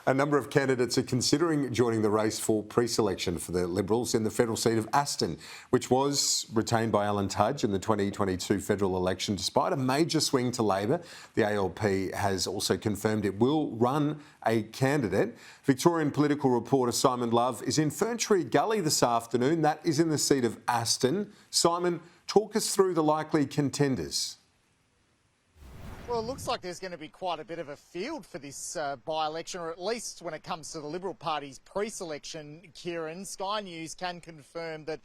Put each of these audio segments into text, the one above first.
A number of candidates are considering joining the race for pre-selection for the Liberals in the federal seat of Aston, which was retained by Alan Tudge in the 2022 federal election. Despite a major swing to Labor, the ALP has also confirmed it will run a candidate. Victorian political reporter Simon Love is in Ferntree Gully this afternoon. That is in the seat of Aston. Simon, talk us through the likely contenders. Well, it looks like there's going to be quite a bit of a field for this by-election, or at least when it comes to the Liberal Party's pre-selection, Kieran. Sky News can confirm that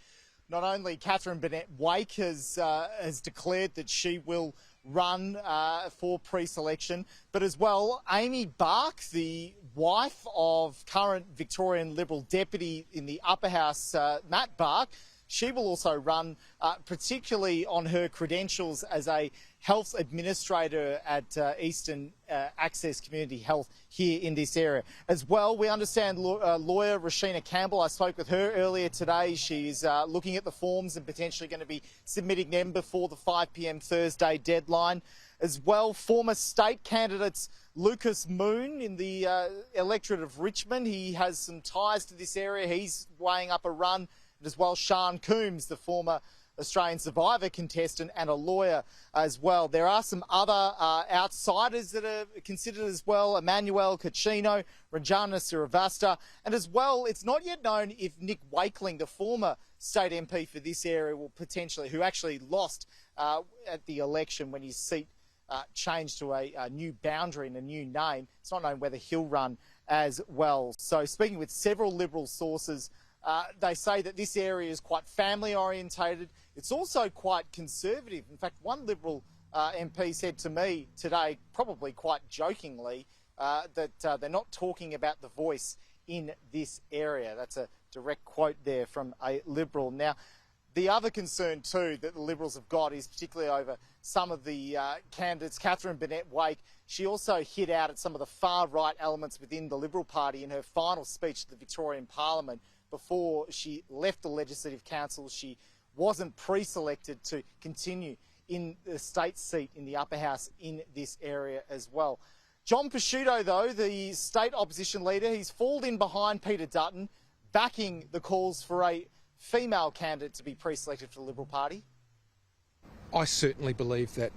not only Catherine Burnett-Wake has declared that she will run for pre-selection, but as well Amy Bark, the wife of current Victorian Liberal Deputy in the Upper House, Matt Bark. She will also run, particularly on her credentials as a health administrator at Eastern Access Community Health here in this area. As well, we understand lawyer Rashina Campbell, I spoke with her earlier today. She's looking at the forms and potentially going to be submitting them before the 5 p.m. Thursday deadline. As well, former state candidates Lucas Moon in the electorate of Richmond. He has some ties to this area. He's weighing up a run. As well, Sean Coombs, the former Australian Survivor contestant and a lawyer as well. There are some other outsiders that are considered as well. Emmanuel Caccino, Ranjana Srivastawa, and as well, it's not yet known if Nick Wakeling, the former state MP for this area, will potentially, who actually lost at the election when his seat changed to a new boundary and a new name. It's not known whether he'll run as well. So speaking with several Liberal sources, they say that this area is quite family orientated. It's also quite conservative. In fact, one Liberal MP said to me today, probably quite jokingly, that they're not talking about the voice in this area. That's a direct quote there from a Liberal. Now, the other concern too that the Liberals have got is particularly over some of the candidates. Catherine Burnett-Wake, she also hit out at some of the far-right elements within the Liberal Party in her final speech to the Victorian Parliament. Before she left the Legislative Council, she wasn't pre-selected to continue in the state seat in the Upper House in this area as well. John Pesutto, though, the state opposition leader, he's fallen in behind Peter Dutton, backing the calls for a female candidate to be pre-selected for the Liberal Party. I certainly believe that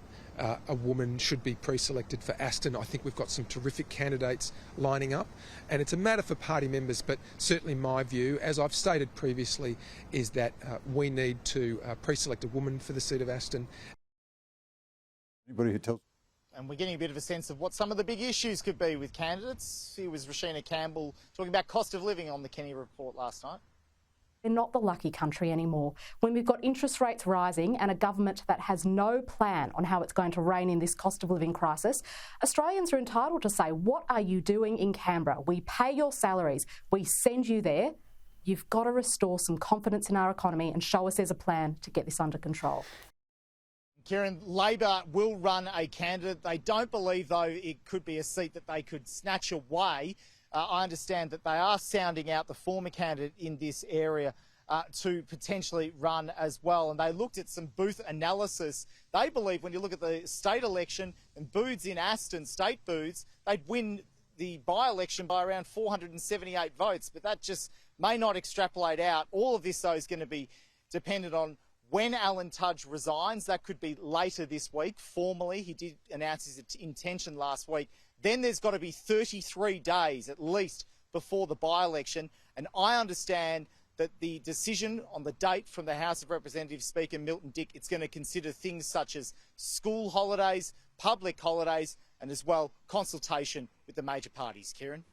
a woman should be pre-selected for Aston. I think we've got some terrific candidates lining up, and it's a matter for party members, but certainly my view, as I've stated previously, is that we need to pre-select a woman for the seat of Aston. Anybody who tells... And we're getting a bit of a sense of what some of the big issues could be with candidates. Here was Rashina Campbell talking about cost of living on the Kenny Report last night. We're not the lucky country anymore. When we've got interest rates rising and a government that has no plan on how it's going to rein in this cost of living crisis, Australians are entitled to say, what are you doing in Canberra? We pay your salaries. We send you there. You've got to restore some confidence in our economy and show us there's a plan to get this under control. Kieran, Labor will run a candidate. They don't believe, though, it could be a seat that they could snatch away. I understand that they are sounding out the former candidate in this area to potentially run as well. And they looked at some booth analysis. They believe when you look at the state election and booths in Aston, state booths, they'd win the by-election by around 478 votes. But that just may not extrapolate out. All of this, though, is going to be dependent on when Alan Tudge resigns. That could be later this week, formally. He did announce his intention last week. Then there's got to be 33 days at least before the by-election. And I understand that the decision on the date from the House of Representatives Speaker Milton Dick, it's going to consider things such as school holidays, public holidays, and as well consultation with the major parties. Kieran?